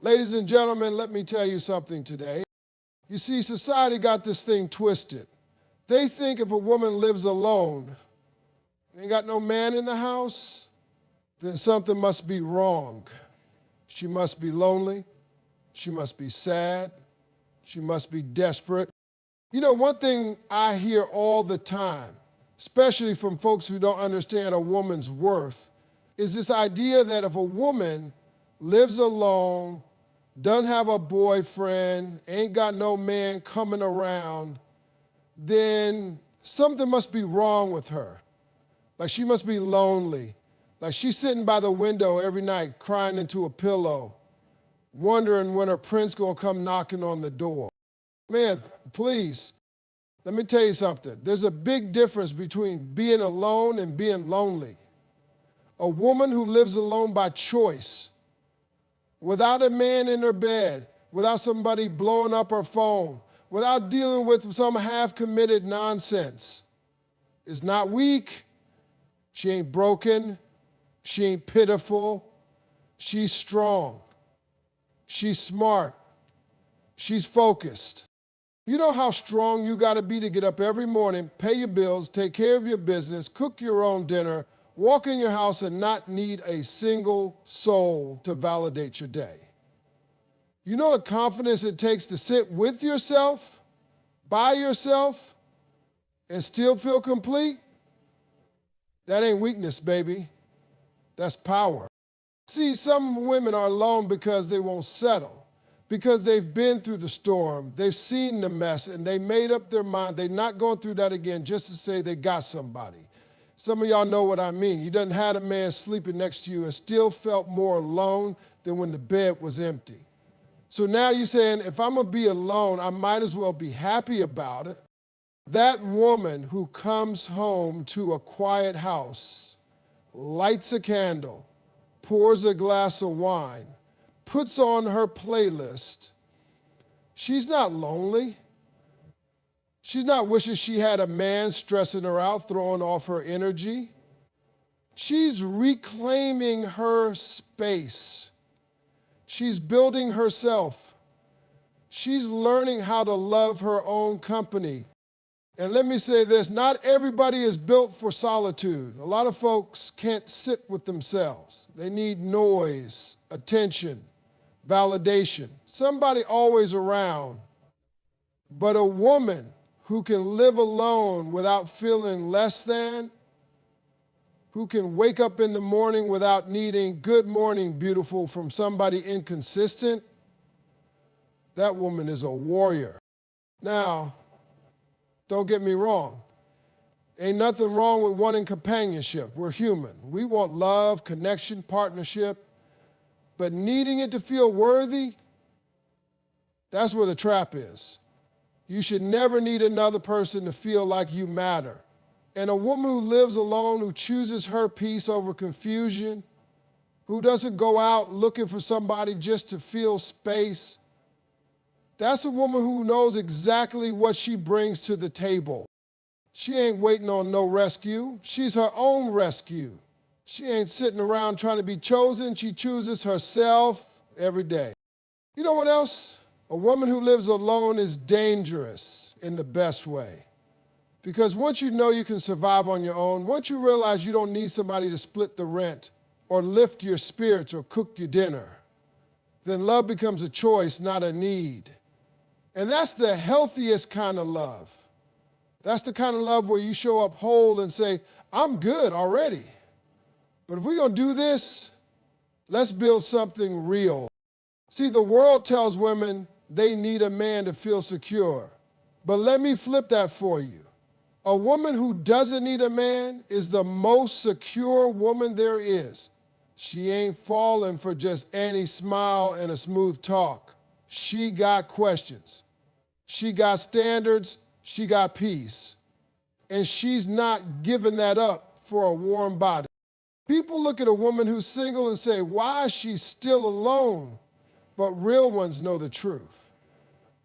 Ladies and gentlemen, let me tell you something today. You see, society got this thing twisted. They think if a woman lives alone, ain't got no man in the house, then something must be wrong. She must be lonely. She must be sad. She must be desperate. You know, one thing I hear all the time, especially from folks who don't understand a woman's worth, is this idea that if a woman lives alone, doesn't have a boyfriend, ain't got no man coming around, then something must be wrong with her. Like she must be lonely. Like she's sitting by the window every night crying into a pillow, wondering when her prince gonna come knocking on the door. Man, please, let me tell you something. There's a big difference between being alone and being lonely. A woman who lives alone by choice, without a man in her bed, without somebody blowing up her phone, without dealing with some half-committed nonsense, is not weak. She ain't broken. She ain't pitiful. She's strong. She's smart. She's focused. You know how strong you got to be to get up every morning, pay your bills, take care of your business, cook your own dinner, walk in your house and not need a single soul to validate your day. You know the confidence it takes to sit with yourself, by yourself, and still feel complete? That ain't weakness, baby. That's power. See, some women are alone because they won't settle, because they've been through the storm, they've seen the mess, and they made up their mind they're not going through that again just to say they got somebody. Some of y'all know what I mean. You done had a man sleeping next to you and still felt more alone than when the bed was empty. So now you're saying, if I'm going to be alone, I might as well be happy about it. That woman who comes home to a quiet house, lights a candle, pours a glass of wine, puts on her playlist, she's not lonely. She's not wishing she had a man stressing her out, throwing off her energy. She's reclaiming her space. She's building herself. She's learning how to love her own company. And let me say this, not everybody is built for solitude. A lot of folks can't sit with themselves. They need noise, attention, validation, somebody always around. But a woman who can live alone without feeling less than, who can wake up in the morning without needing "good morning, beautiful" from somebody inconsistent, that woman is a warrior. Now, don't get me wrong. Ain't nothing wrong with wanting companionship. We're human. We want love, connection, partnership, but needing it to feel worthy, that's where the trap is. You should never need another person to feel like you matter. And a woman who lives alone, who chooses her peace over confusion, who doesn't go out looking for somebody just to fill space, that's a woman who knows exactly what she brings to the table. She ain't waiting on no rescue. She's her own rescue. She ain't sitting around trying to be chosen. She chooses herself every day. You know what else? A woman who lives alone is dangerous in the best way. Because once you know you can survive on your own, once you realize you don't need somebody to split the rent or lift your spirits or cook your dinner, then love becomes a choice, not a need. And that's the healthiest kind of love. That's the kind of love where you show up whole and say, I'm good already. But if we're going to do this, let's build something real. See, the world tells women they need a man to feel secure. But let me flip that for you. A woman who doesn't need a man is the most secure woman there is. She ain't falling for just any smile and a smooth talk. She got questions. She got standards. She got peace. And she's not giving that up for a warm body. People look at a woman who's single and say, why is she still alone? But real ones know the truth.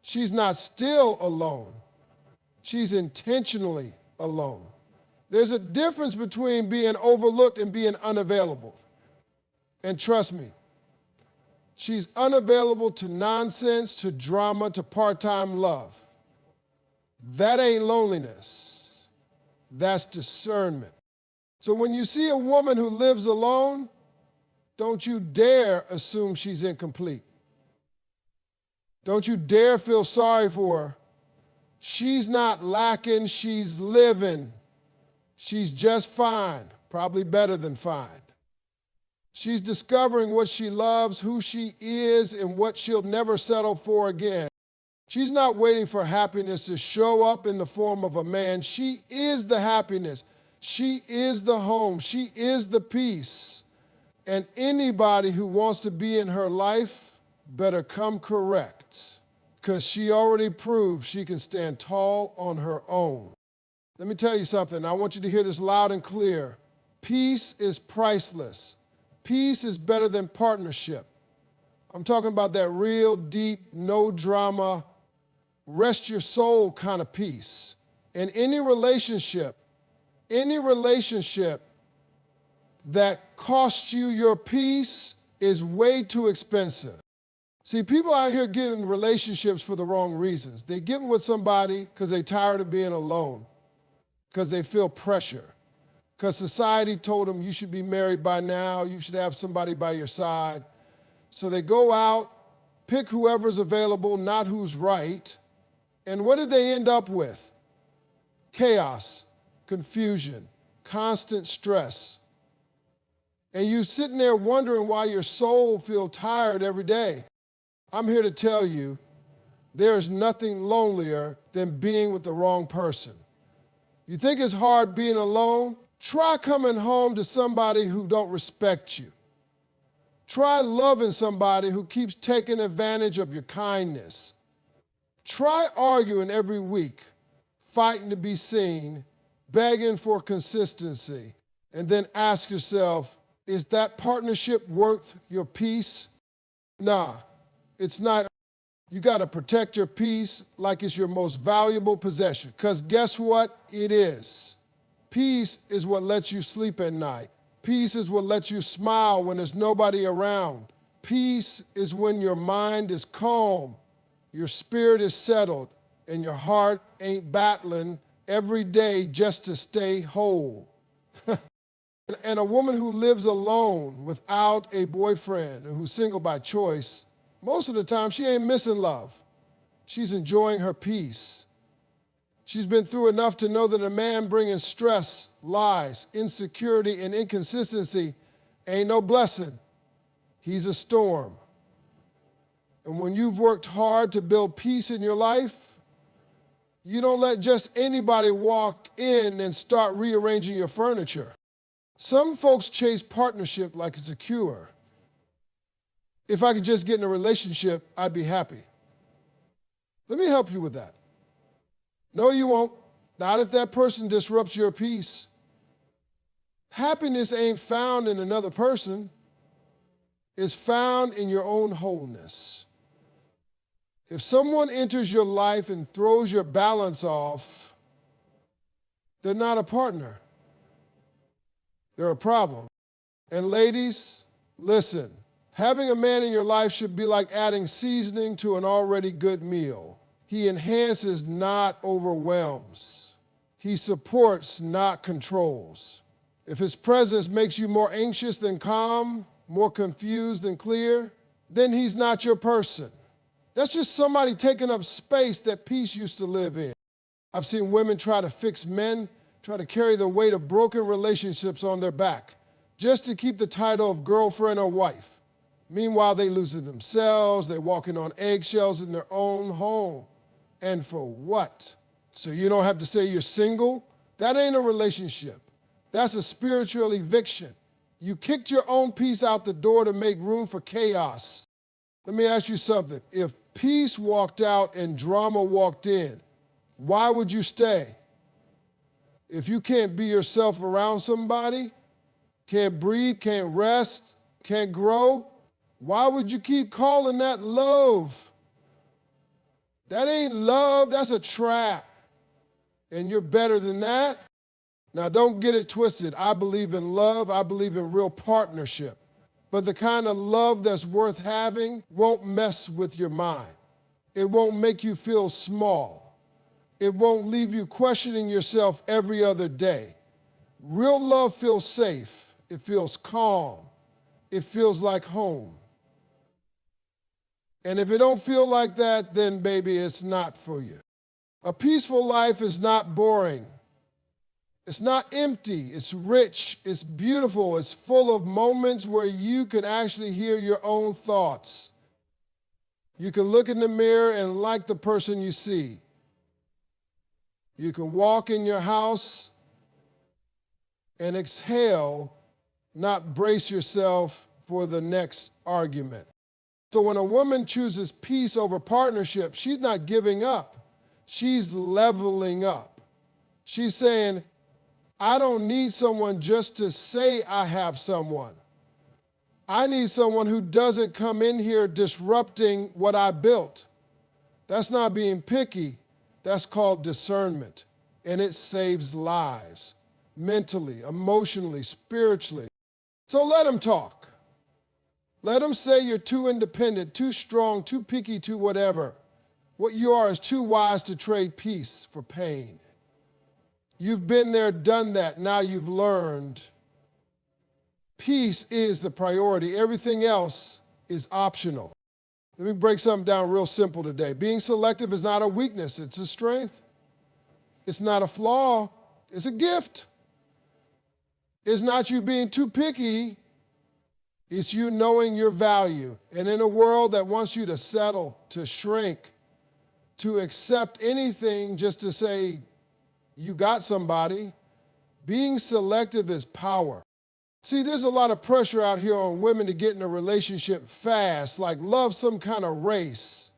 She's not still alone. She's intentionally alone. There's a difference between being overlooked and being unavailable. And trust me, She's unavailable to nonsense, to drama, to part-time love. That ain't loneliness. That's discernment. So when you see a woman who lives alone, don't you dare assume she's incomplete. Don't you dare feel sorry for her. She's not lacking, she's living. She's just fine, probably better than fine. She's discovering what she loves, who she is, and what she'll never settle for again. She's not waiting for happiness to show up in the form of a man. She is the happiness. She is the home. She is the peace. And anybody who wants to be in her life better come correct, because she already proved she can stand tall on her own. Let me tell you something. I want you to hear this loud and clear. Peace is priceless. Peace is better than partnership. I'm talking about that real deep, no drama, rest your soul kind of peace. And any relationship that costs you your peace is way too expensive. See, people out here get in relationships for the wrong reasons. They get with somebody because they're tired of being alone, because they feel pressure, because society told them you should be married by now, you should have somebody by your side. So they go out, pick whoever's available, not who's right. And what did they end up with? Chaos, confusion, constant stress. And you sitting there wondering why your soul feels tired every day. I'm here to tell you, there is nothing lonelier than being with the wrong person. You think it's hard being alone? Try coming home to somebody who don't respect you. Try loving somebody who keeps taking advantage of your kindness. Try arguing every week, fighting to be seen, begging for consistency, and then ask yourself, is that partnership worth your peace? Nah, it's not. You got to protect your peace like it's your most valuable possession, because guess what? It is. Peace is what lets you sleep at night. Peace is what lets you smile when there's nobody around. Peace is when your mind is calm, your spirit is settled, and your heart ain't battling every day just to stay whole. And a woman who lives alone without a boyfriend and who's single by choice, most of the time she ain't missing love. She's enjoying her peace. She's been through enough to know that a man bringing stress, lies, insecurity, and inconsistency ain't no blessing. He's a storm. And when you've worked hard to build peace in your life, you don't let just anybody walk in and start rearranging your furniture. Some folks chase partnership like it's a cure. If I could just get in a relationship, I'd be happy. Let me help you with that. No, you won't. Not if that person disrupts your peace. Happiness ain't found in another person. It's found in your own wholeness. If someone enters your life and throws your balance off, they're not a partner. They're a problem. And ladies, listen, having a man in your life should be like adding seasoning to an already good meal. He enhances, not overwhelms. He supports, not controls. If his presence makes you more anxious than calm, more confused than clear, then he's not your person. That's just somebody taking up space that peace used to live in. I've seen women try to fix men, try to carry the weight of broken relationships on their back, just to keep the title of girlfriend or wife. Meanwhile, they losing themselves, they're walking on eggshells in their own home. And for what? So you don't have to say you're single? That ain't a relationship. That's a spiritual eviction. You kicked your own peace out the door to make room for chaos. Let me ask you something. If peace walked out and drama walked in, why would you stay? If you can't be yourself around somebody, can't breathe, can't rest, can't grow, why would you keep calling that love? That ain't love, that's a trap. And you're better than that. Now don't get it twisted. I believe in love, I believe in real partnership. But the kind of love that's worth having won't mess with your mind. It won't make you feel small. It won't leave you questioning yourself every other day. Real love feels safe. It feels calm. It feels like home. And if it don't feel like that, then baby, it's not for you. A peaceful life is not boring. It's not empty. It's rich. It's beautiful. It's full of moments where you can actually hear your own thoughts. You can look in the mirror and like the person you see. You can walk in your house and exhale, not brace yourself for the next argument. So when a woman chooses peace over partnership, she's not giving up. She's leveling up. She's saying, I don't need someone just to say I have someone. I need someone who doesn't come in here disrupting what I built. That's not being picky. That's called discernment. And it saves lives, mentally, emotionally, spiritually. So let them talk. Let them say you're too independent, too strong, too picky, too whatever. What you are is too wise to trade peace for pain. You've been there, done that. Now you've learned. Peace is the priority. Everything else is optional. Let me break something down real simple today. Being selective is not a weakness. It's a strength. It's not a flaw. It's a gift. It's not you being too picky. It's you knowing your value. And in a world that wants you to settle, to shrink, to accept anything just to say, you got somebody, being selective is power. See, there's a lot of pressure out here on women to get in a relationship fast, like love some kind of race.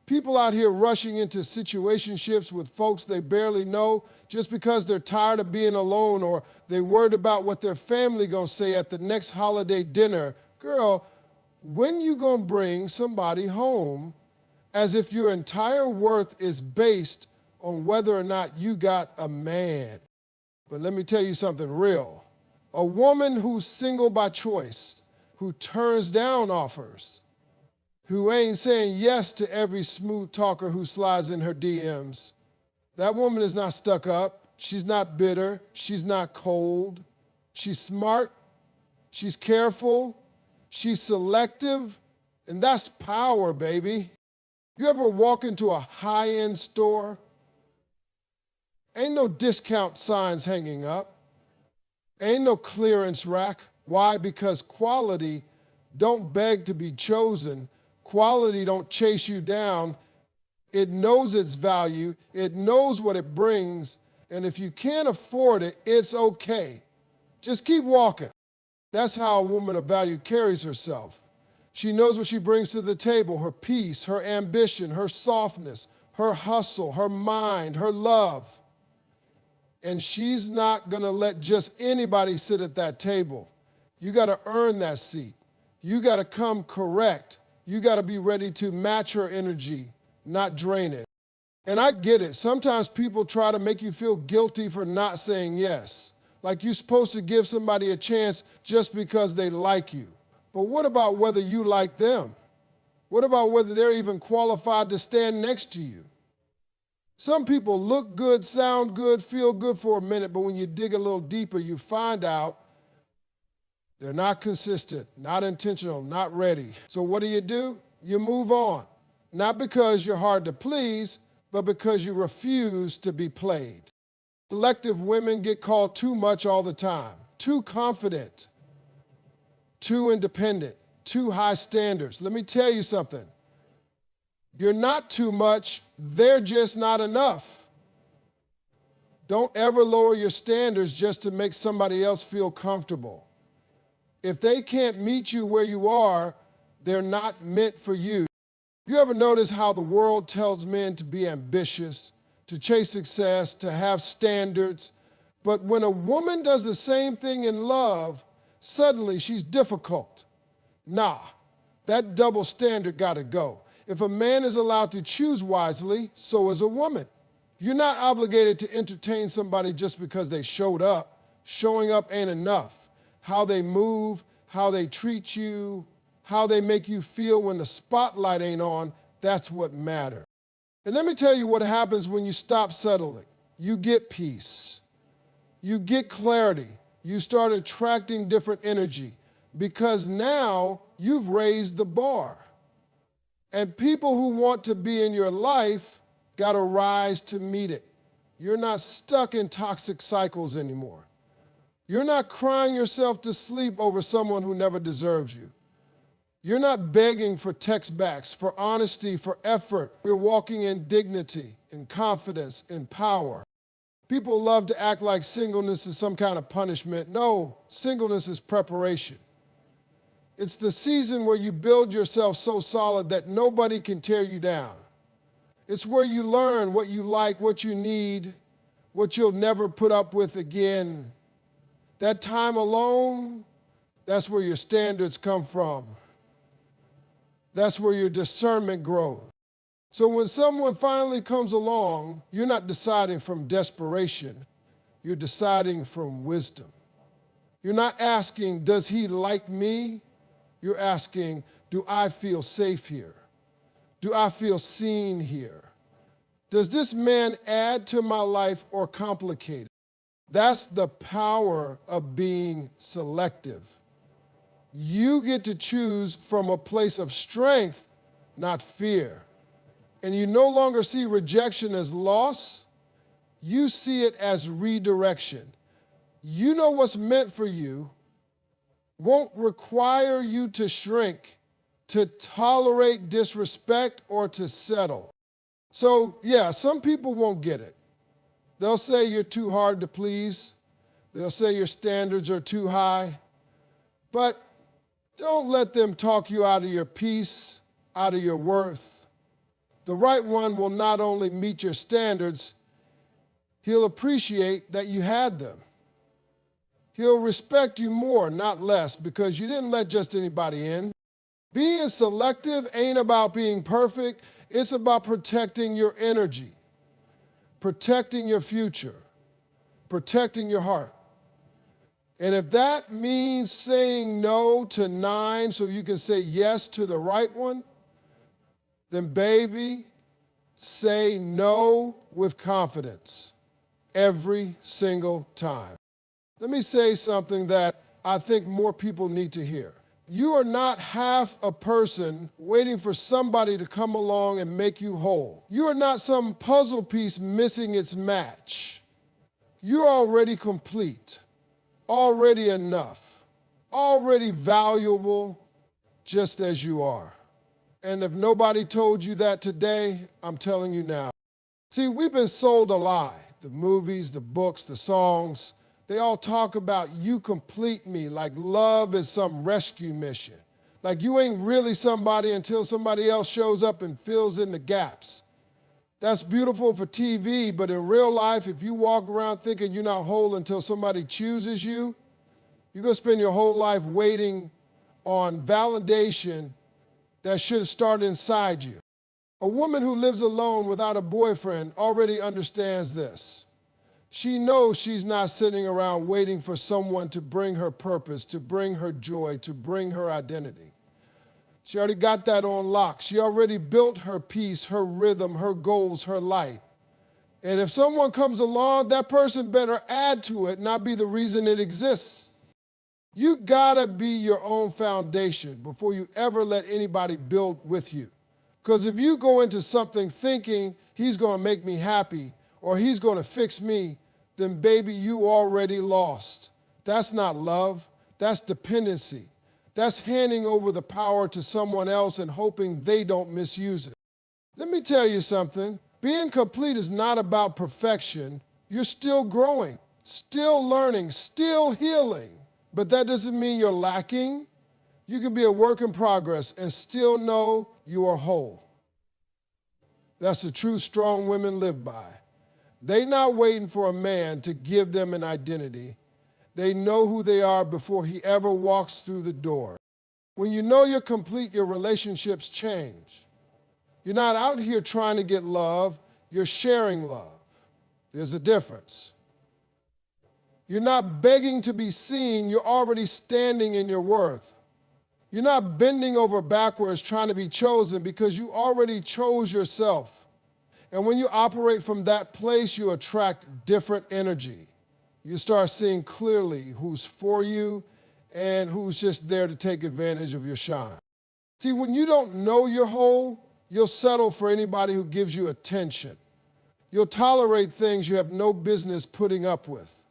People out here rushing into situationships with folks they barely know just because they're tired of being alone or they're worried about what their family gonna say at the next holiday dinner. Girl, when you gonna bring somebody home as if your entire worth is based on whether or not you got a man? But let me tell you something real. A woman who's single by choice, who turns down offers, who ain't saying yes to every smooth talker who slides in her DMs, that woman is not stuck up. She's not bitter. She's not cold. She's smart. She's careful. She's selective. And that's power, baby. You ever walk into a high-end store? Ain't no discount signs hanging up. Ain't no clearance rack. Why? Because quality don't beg to be chosen. Quality don't chase you down. It knows its value. It knows what it brings. And if you can't afford it, it's okay. Just keep walking. That's how a woman of value carries herself. She knows what she brings to the table, her peace, her ambition, her softness, her hustle, her mind, her love. And she's not gonna let just anybody sit at that table. You gotta earn that seat. You gotta come correct. You gotta be ready to match her energy, not drain it. And I get it. Sometimes people try to make you feel guilty for not saying yes. Like you're supposed to give somebody a chance just because they like you. But what about whether you like them? What about whether they're even qualified to stand next to you? Some people look good, sound good, feel good for a minute, but when you dig a little deeper, you find out they're not consistent, not intentional, not ready. So what do? You move on. Not because you're hard to please, but because you refuse to be played. Selective women get called too much all the time, too confident, too independent, too high standards. Let me tell you something. You're not too much, they're just not enough. Don't ever lower your standards just to make somebody else feel comfortable. If they can't meet you where you are, they're not meant for you. You ever notice how the world tells men to be ambitious, to chase success, to have standards? But when a woman does the same thing in love, suddenly she's difficult. Nah, that double standard gotta go. If a man is allowed to choose wisely, so is a woman. You're not obligated to entertain somebody just because they showed up. Showing up ain't enough. How they move, how they treat you, how they make you feel when the spotlight ain't on, that's what matters. And let me tell you what happens when you stop settling. You get peace. You get clarity. You start attracting different energy because now you've raised the bar. And people who want to be in your life got to rise to meet it. You're not stuck in toxic cycles anymore. You're not crying yourself to sleep over someone who never deserves you. You're not begging for text backs, for honesty, for effort. You're walking in dignity, in confidence, in power. People love to act like singleness is some kind of punishment. No, singleness is preparation. It's the season where you build yourself so solid that nobody can tear you down. It's where you learn what you like, what you need, what you'll never put up with again. That time alone, that's where your standards come from. That's where your discernment grows. So when someone finally comes along, you're not deciding from desperation. You're deciding from wisdom. You're not asking, does he like me? You're asking, do I feel safe here? Do I feel seen here? Does this man add to my life or complicate it? That's the power of being selective. You get to choose from a place of strength, not fear. And you no longer see rejection as loss. You see it as redirection. You know what's meant for you won't require you to shrink, to tolerate disrespect, or to settle. So, yeah, some people won't get it. They'll say you're too hard to please. They'll say your standards are too high. But don't let them talk you out of your peace, out of your worth. The right one will not only meet your standards, he'll appreciate that you had them. He'll respect you more, not less, because you didn't let just anybody in. Being selective ain't about being perfect. It's about protecting your energy, protecting your future, protecting your heart. And if that means saying no to 9 so you can say yes to the right one, then baby, say no with confidence every single time. Let me say something that I think more people need to hear. You are not half a person waiting for somebody to come along and make you whole. You are not some puzzle piece missing its match. You're already complete, already enough, already valuable just as you are. And if nobody told you that today, I'm telling you now. See, we've been sold a lie. The movies, the books, the songs, they all talk about you complete me, like love is some rescue mission. Like you ain't really somebody until somebody else shows up and fills in the gaps. That's beautiful for TV, but in real life, if you walk around thinking you're not whole until somebody chooses you, you're going to spend your whole life waiting on validation that should start inside you. A woman who lives alone without a boyfriend already understands this. She knows she's not sitting around waiting for someone to bring her purpose, to bring her joy, to bring her identity. She already got that on lock. She already built her peace, her rhythm, her goals, her life. And if someone comes along, that person better add to it, not be the reason it exists. You gotta be your own foundation before you ever let anybody build with you. Because if you go into something thinking he's gonna make me happy or he's gonna fix me, then baby, you already lost. That's not love, that's dependency. That's handing over the power to someone else and hoping they don't misuse it. Let me tell you something. Being complete is not about perfection. You're still growing, still learning, still healing. But that doesn't mean you're lacking. You can be a work in progress and still know you are whole. That's the truth strong women live by. They're not waiting for a man to give them an identity. They know who they are before he ever walks through the door. When you know you're complete, your relationships change. You're not out here trying to get love, you're sharing love. There's a difference. You're not begging to be seen. You're already standing in your worth. You're not bending over backwards trying to be chosen because you already chose yourself. And when you operate from that place, you attract different energy. You start seeing clearly who's for you and who's just there to take advantage of your shine. See, when you don't know you're whole, you'll settle for anybody who gives you attention. You'll tolerate things you have no business putting up with.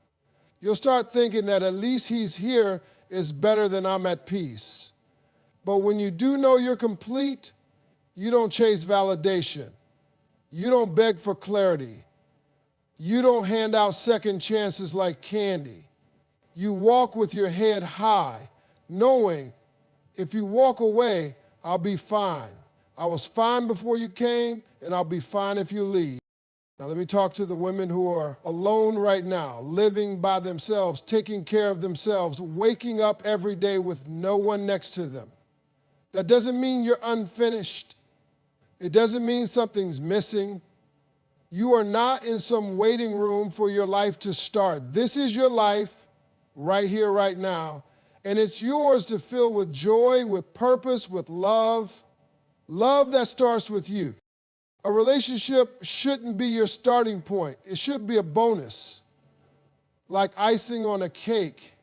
You'll start thinking that at least he's here is better than I'm at peace. But when you do know you're complete, you don't chase validation. You don't beg for clarity. You don't hand out second chances like candy. You walk with your head high, knowing if you walk away, I'll be fine. I was fine before you came, and I'll be fine if you leave. Now let me talk to the women who are alone right now, living by themselves, taking care of themselves, waking up every day with no one next to them. That doesn't mean you're unfinished. It doesn't mean something's missing. You are not in some waiting room for your life to start. This is your life right here, right now, and it's yours to fill with joy, with purpose, with love. Love that starts with you. A relationship shouldn't be your starting point. It should be a bonus, like icing on a cake.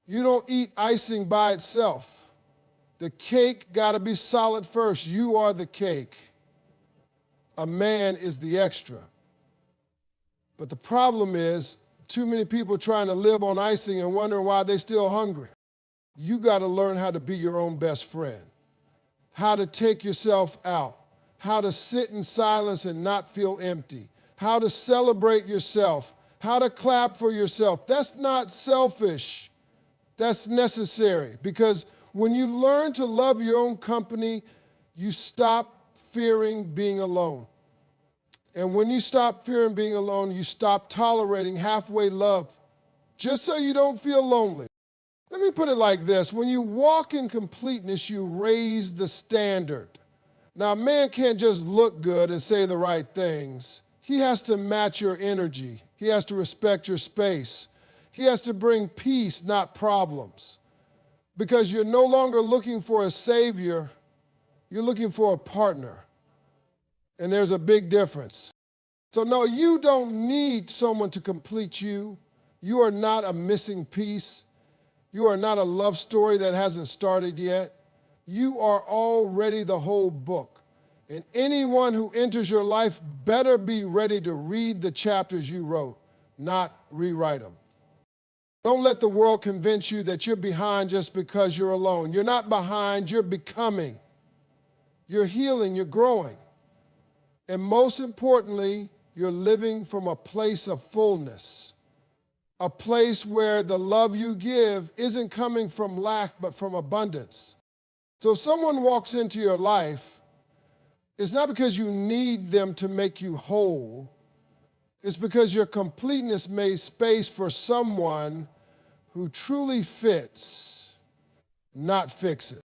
You don't eat icing by itself. The cake got to be solid first. You are the cake. A man is the extra. But the problem is too many people trying to live on icing and wondering why they're still hungry. You got to learn how to be your own best friend, how to take yourself out, how to sit in silence and not feel empty, how to celebrate yourself, how to clap for yourself. That's not selfish. That's necessary, because when you learn to love your own company, you stop fearing being alone. And when you stop fearing being alone, you stop tolerating halfway love just so you don't feel lonely. Let me put it like this. When you walk in completeness, you raise the standard. Now, a man can't just look good and say the right things. He has to match your energy. He has to respect your space. He has to bring peace, not problems. Because you're no longer looking for a savior, you're looking for a partner. And there's a big difference. So no, you don't need someone to complete you. You are not a missing piece. You are not a love story that hasn't started yet. You are already the whole book. And anyone who enters your life better be ready to read the chapters you wrote, not rewrite them. Don't let the world convince you that you're behind just because you're alone. You're not behind, you're becoming. You're healing, you're growing. And most importantly, you're living from a place of fullness, a place where the love you give isn't coming from lack, but from abundance. So if someone walks into your life, it's not because you need them to make you whole. It's because your completeness made space for someone who truly fits, not fixes.